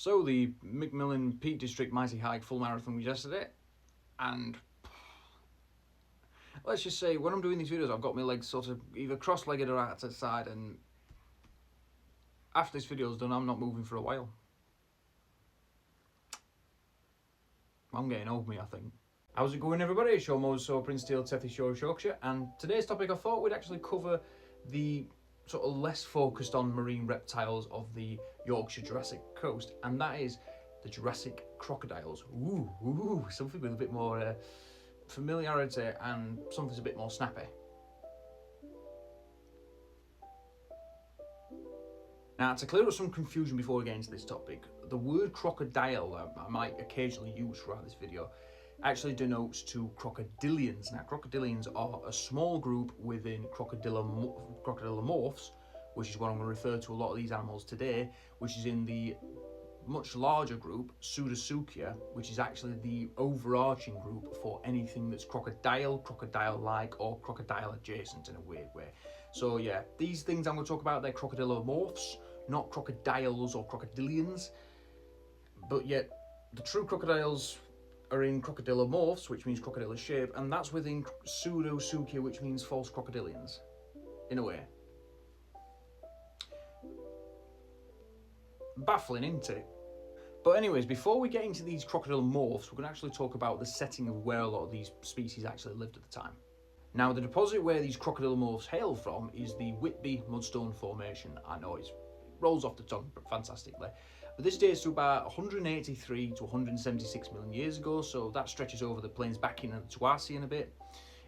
So the Macmillan Peak District Mighty Hike full marathon was yesterday, and let's just say when I'm doing these videos I've got my legs sort of either cross-legged or out to the side, and after this video's done I'm not moving for a while. I'm getting over me, I think. How's it going, everybody? It's your Moses Prince Steel Tethy Shore, Yorkshire, and today's topic I thought we'd actually cover the sort of less focused on marine reptiles of the Yorkshire Jurassic coast, and that is the Jurassic crocodiles. Ooh, something with a bit more familiarity and something's a bit more snappy. Now, to clear up some confusion before we get into this topic, the word crocodile that I might occasionally use throughout this video actually denotes to crocodilians. Now, crocodilians are a small group within crocodilomorphs, which is what I'm going to refer to a lot of these animals today, which is in the much larger group, Pseudotsuchia, which is actually the overarching group for anything that's crocodile, crocodile-like, or crocodile-adjacent in a weird way. So yeah, these things I'm going to talk about, they're crocodilomorphs, not crocodiles or crocodilians, but yet the true crocodiles are in crocodilomorphs, which means crocodile shape, and that's within Pseudotsuchia, which means false crocodilians, in a way. Baffling, isn't it? But anyways, before we get into these crocodilomorphs, we're going to actually talk about the setting of where a lot of these species actually lived at the time. Now, the deposit where these crocodilomorphs hail from is the Whitby Mudstone Formation. I know it rolls off the tongue fantastically, but this dates to about 183 to 176 million years ago, so that stretches over the plains back into the Tuarcian a bit.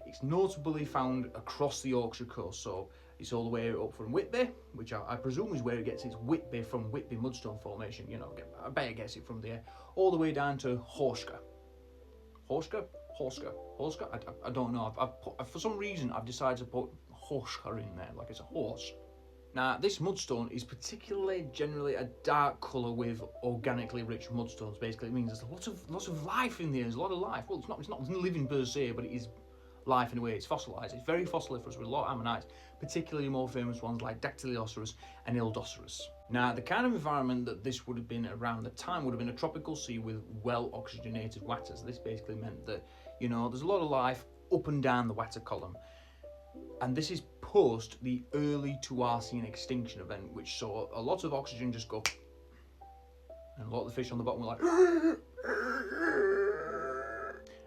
It's notably found across the Yorkshire coast, so it's all the way up from Whitby, which I presume is where it gets its Whitby from Whitby Mudstone Formation. You know, I bet it gets it from there, all the way down to Horska. Horska? I don't know. For some reason, I've decided to put Horska in there, like it's a horse. Now, this mudstone is particularly generally a dark colour with organically rich mudstones. Basically, it means there's lots of life in there. There's a lot of life. Well, it's not living per se, but it is life in a way. It's fossilised. It's very fossiliferous with a lot of ammonites, particularly more famous ones like Dactyloceras and Ildoceras. Now, the kind of environment that this would have been around the time would have been a tropical sea with well-oxygenated waters. This basically meant that, you know, there's a lot of life up and down the water column. And this is post the early Tuarcian extinction event, which saw a lot of oxygen just go, and a lot of the fish on the bottom were like.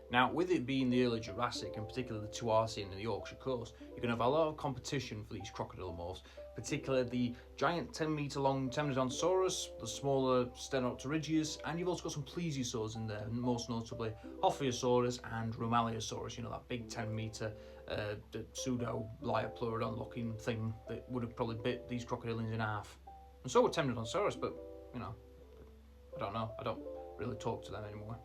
Now, with it being the early Jurassic, and particularly the Tuarcian and the Yorkshire coast, you're going to have a lot of competition for these crocodilomorphs, particularly the giant 10-metre long Temnodonsaurus, the smaller Stenopterygius, and you've also got some plesiosaurs in there, most notably Ophiosaurus and Romaliosaurus, you know, that big 10-metre pseudo-Liopleurodon looking thing that would have probably bit these crocodilians in half. And so would Temnodonsaurus, but, you know, I don't know, I don't really talk to them anymore.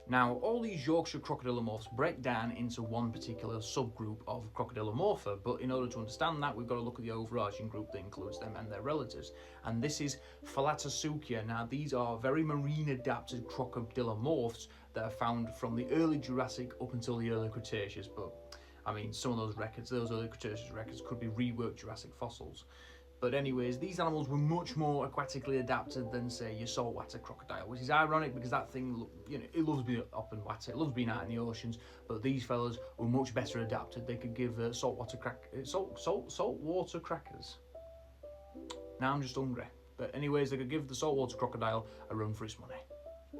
Now, all these Yorkshire crocodilomorphs break down into one particular subgroup of Crocodilomorpha, but in order to understand that, we've got to look at the overarching group that includes them and their relatives, and this is Phalatosaucia. Now, these are very marine-adapted crocodilomorphs that are found from the early Jurassic up until the early Cretaceous, but, I mean, some of those early Cretaceous records could be reworked Jurassic fossils. But anyways, these animals were much more aquatically adapted than, say, your saltwater crocodile, which is ironic because that thing, you know, it loves being up in water, it loves being out in the oceans, but these fellas were much better adapted. They could give saltwater crackers. Now I'm just hungry. But anyways, they could give the saltwater crocodile a run for its money.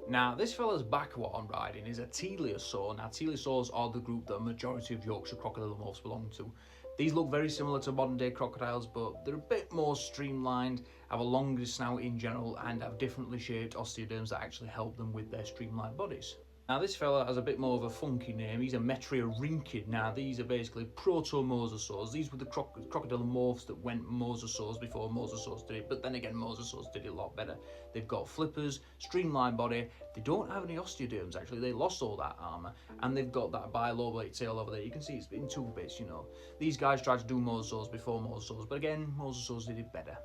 Now, this fella's back what I'm riding is a teleosaur. Now, teleosaurs are the group that a majority of Yorkshire crocodilomorphs belong to. These look very similar to modern day crocodiles, but they're a bit more streamlined, have a longer snout in general, and have differently shaped osteoderms that actually help them with their streamlined bodies. Now, this fella has a bit more of a funky name. He's a Metriorhynchid. Now, these are basically proto-mosasaurs. These were the crocodilomorphs that went mosasaurs before mosasaurs did it, but then again, mosasaurs did it a lot better. They've got flippers, streamlined body. They don't have any osteoderms, actually. They lost all that armour, and they've got that bilobate tail over there. You can see it's in two bits, you know. These guys tried to do mosasaurs before mosasaurs, but again, mosasaurs did it better.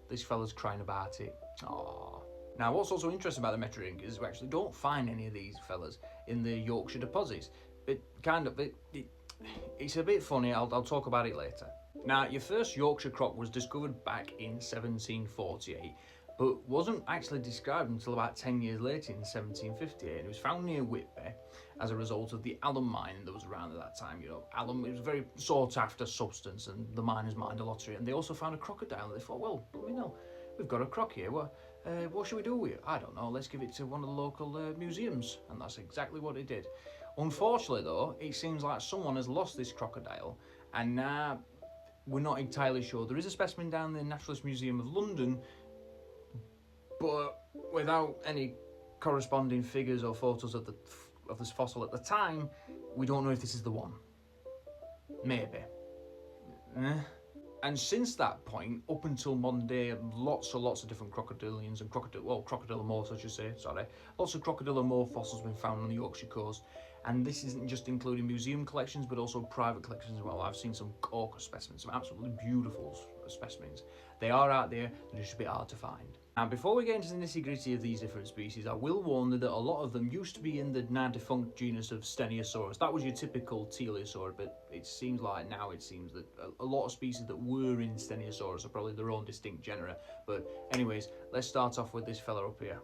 This fella's crying about it. Aww. Now, what's also interesting about the Metriorhynchid is we actually don't find any of these fellas in the Yorkshire deposits. It's a bit funny, I'll talk about it later. Now, your first Yorkshire croc was discovered back in 1748, but wasn't actually described until about 10 years later in 1758, and it was found near Whitby as a result of the alum mining that was around at that time. You know, alum, it was a very sought after substance, and the miners mined a lot of it, and they also found a crocodile, and they thought, well, you know, we've got a croc here, what should we do with it? I don't know, let's give it to one of the local museums, and that's exactly what they did. Unfortunately though, it seems like someone has lost this crocodile, and now we're not entirely sure. There is a specimen down the Naturalist Museum of London, but without any corresponding figures or photos of this fossil at the time, we don't know if this is the one. Maybe. And since that point, up until modern day, lots of different crocodilians and crocodilomorphs, I should say, sorry. Lots of crocodilomorph fossils have been found on the Yorkshire coast. And this isn't just including museum collections, but also private collections as well. I've seen some corker specimens, some absolutely beautiful specimens. They are out there, they're just a bit hard to find. And before we get into the nitty-gritty of these different species, I will warn that a lot of them used to be in the now defunct genus of Steniosaurus. That was your typical teleosaur, but it seems like now that a lot of species that were in Steniosaurus are probably their own distinct genera. But anyways, let's start off with this fella up here.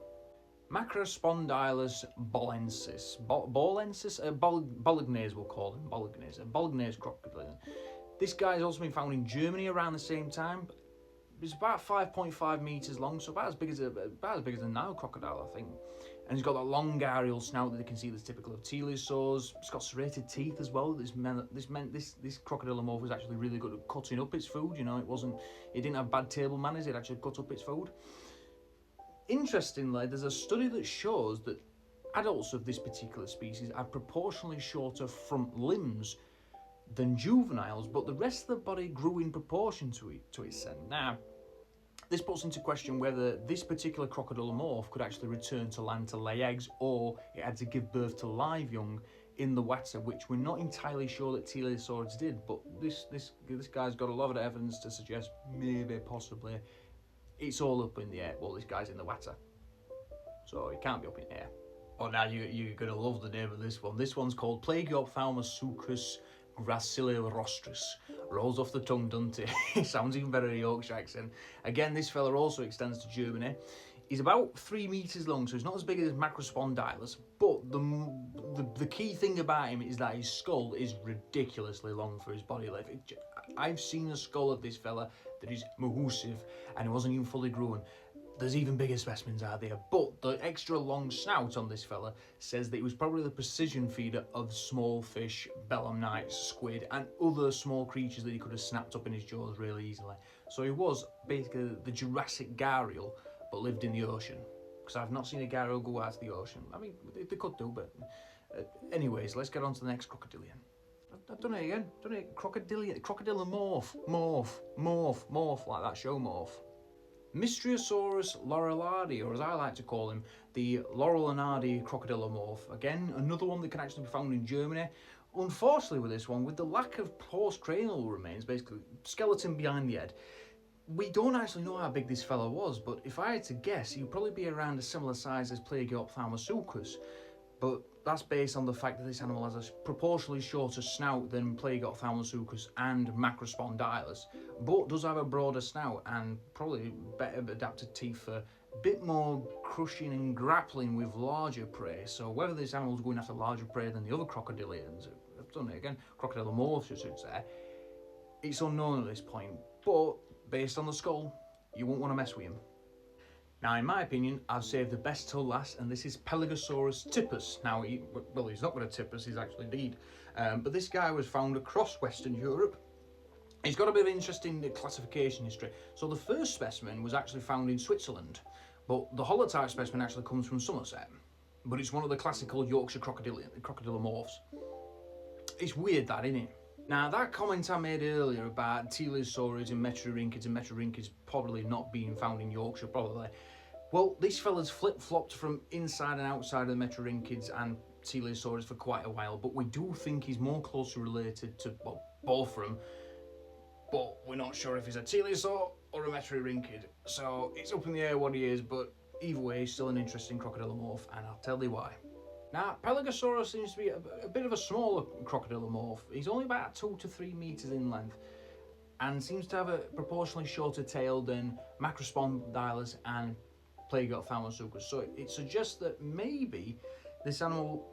Macrospondylus bolensis. Bolognese we'll call him, Bolognese crocodile. This guy's also been found in Germany around the same time. It's about 5.5 metres long, so about as big as a Nile crocodile, I think. And he's got that long aerial snout that you can see that's typical of teleosaurs. It's got serrated teeth as well. This meant this crocodilomorph was actually really good at cutting up its food. You know, it didn't have bad table manners. It actually cut up its food. Interestingly, there's a study that shows that adults of this particular species have proportionally shorter front limbs than juveniles, but the rest of the body grew in proportion to its scent. Now, this puts into question whether this particular crocodilomorph could actually return to land to lay eggs, or it had to give birth to live young in the water, which we're not entirely sure that teleosaurs did, but this guy's got a lot of evidence to suggest maybe, possibly, it's all up in the air. Well, this guy's in the water, so it can't be up in the air. Oh, now you're going to love the name of this one. This one's called Plagiophthalmosuchus gracilirostris. Rolls off the tongue, doesn't it? It sounds even better in a Yorkshire accent. Again, this fella also extends to Germany. He's about 3 metres long, so he's not as big as Macrospondylus, but the key thing about him is that his skull is ridiculously long for his body length. I've seen a skull of this fella that is massive, and it wasn't even fully grown. There's even bigger specimens out there, but the extra long snout on this fella says that he was probably the precision feeder of small fish, belemnites, squid, and other small creatures that he could have snapped up in his jaws really easily. So he was basically the Jurassic gharial, but lived in the ocean. Because I've not seen a gharial go out to the ocean. I mean, they could do, but... anyways, let's get on to the next crocodilian. I've done it again. Crocodilomorph. Morph, like that show Morph. Mystriosaurus laurellardi, or as I like to call him, the laurellardi crocodilomorph. Again, another one that can actually be found in Germany. Unfortunately with this one, with the lack of post-cranial remains, basically skeleton behind the head, we don't actually know how big this fella was, but if I had to guess, he'd probably be around a similar size as Plagiophthalmosuchus. But that's based on the fact that this animal has a proportionally shorter snout than Plagiophthalmosuchus and Macrospondylus, but does have a broader snout and probably better adapted teeth for a bit more crushing and grappling with larger prey. So whether this animal's going after larger prey than the other crocodilians, I've done it again, crocodilomorphs, I should say, it's unknown at this point, but based on the skull, you won't want to mess with him. Now, in my opinion, I've saved the best till last, and this is Pelagosaurus tippus. Now, he's not going to tip us, he's actually deed. But this guy was found across Western Europe. He's got a bit of interesting classification history. So the first specimen was actually found in Switzerland, but the holotype specimen actually comes from Somerset. But it's one of the classical Yorkshire crocodilomorphs. It's weird that, isn't it? Now, that comment I made earlier about teleosaurids and metriorhynchids probably not being found in Yorkshire, probably. Well, this fella's flip-flopped from inside and outside of the metriorhynchids and teleosaurids for quite a while, but we do think he's more closely related to, well, both of them, but we're not sure if he's a teleosaur or a metriorhynchid, so it's up in the air what he is, but either way, he's still an interesting crocodilomorph, and I'll tell you why. Now, Pelagosaurus seems to be a bit of a smaller crocodilomorph. He's only about 2 to 3 metres in length and seems to have a proportionally shorter tail than Macrospondylus and plague ophthalmosuchus. So it suggests that maybe this animal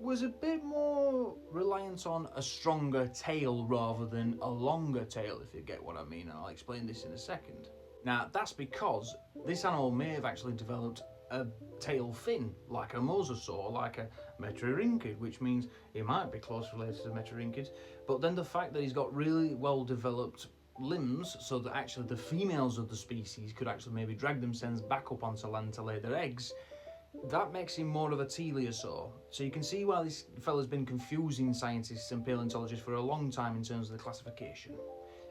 was a bit more reliant on a stronger tail rather than a longer tail, if you get what I mean, and I'll explain this in a second. Now, that's because this animal may have actually developed a tail fin, like a mosasaur, like a metriorhynchid, which means it might be close related to metriorhynchids, but then the fact that he's got really well developed limbs, so that actually the females of the species could actually maybe drag themselves back up onto land to lay their eggs, that makes him more of a teleosaur. So you can see why this fella's been confusing scientists and paleontologists for a long time in terms of the classification.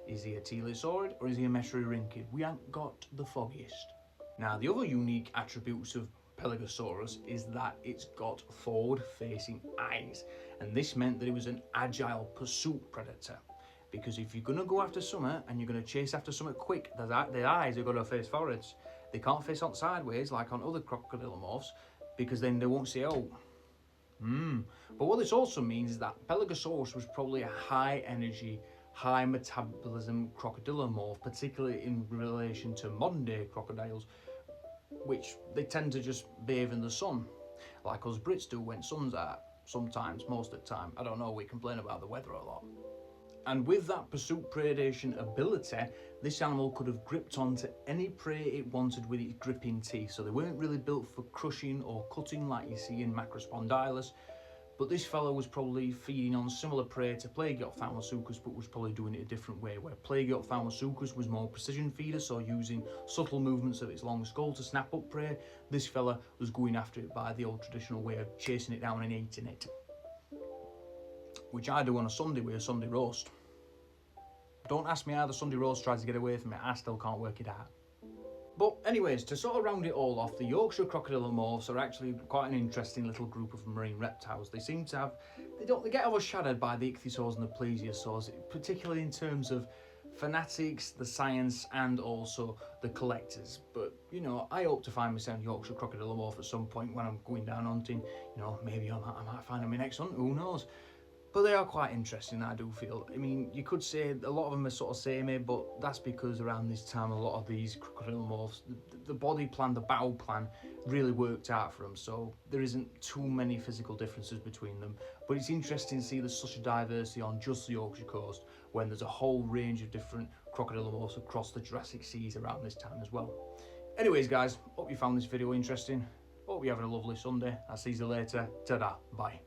Is he a teleosaurid or is he a metriorhynchid? We ain't got the foggiest. Now, the other unique attributes of Pelagosaurus is that it's got forward-facing eyes, and this meant that it was an agile pursuit predator. Because if you're going to go after something and you're going to chase after something quick, their eyes are going to face forwards. They can't face on sideways like on other crocodilomorphs, because then they won't see out. But what this also means is that Pelagosaurus was probably a high-energy, high metabolism crocodilomorph, particularly in relation to modern day crocodiles, which they tend to just bathe in the sun, like us Brits do when sun's out. Sometimes, most of the time. I don't know, we complain about the weather a lot. And with that pursuit predation ability, this animal could have gripped onto any prey it wanted with its gripping teeth. So they weren't really built for crushing or cutting like you see in Macrospondylus. But this fellow was probably feeding on similar prey to Plagiophthalmosuchus, but was probably doing it a different way, where Plagiophthalmosuchus was more precision feeder, so using subtle movements of its long skull to snap up prey. This fella was going after it by the old traditional way of chasing it down and eating it, which I do on a Sunday with a Sunday roast. Don't ask me how the Sunday roast tries to get away from it, I still can't work it out. But anyways, to sort of round it all off, the Yorkshire crocodilomorphs are actually quite an interesting little group of marine reptiles. They seem to have, they get overshadowed by the ichthyosaurs and the plesiosaurs, particularly in terms of fanatics, the science, and also the collectors. But, you know, I hope to find myself Yorkshire crocodilomorph at some point when I'm going down hunting. You know, maybe I might find them in next hunt, who knows? But they are quite interesting, I do feel. I mean, you could say a lot of them are sort of samey, but that's because around this time, a lot of these crocodilomorphs, the body plan, the battle plan, really worked out for them. So there isn't too many physical differences between them. But it's interesting to see there's such a diversity on just the Yorkshire coast, when there's a whole range of different crocodilomorphs across the Jurassic seas around this time as well. Anyways, guys, hope you found this video interesting. Hope you're having a lovely Sunday. I'll see you later. Ta-da. Bye.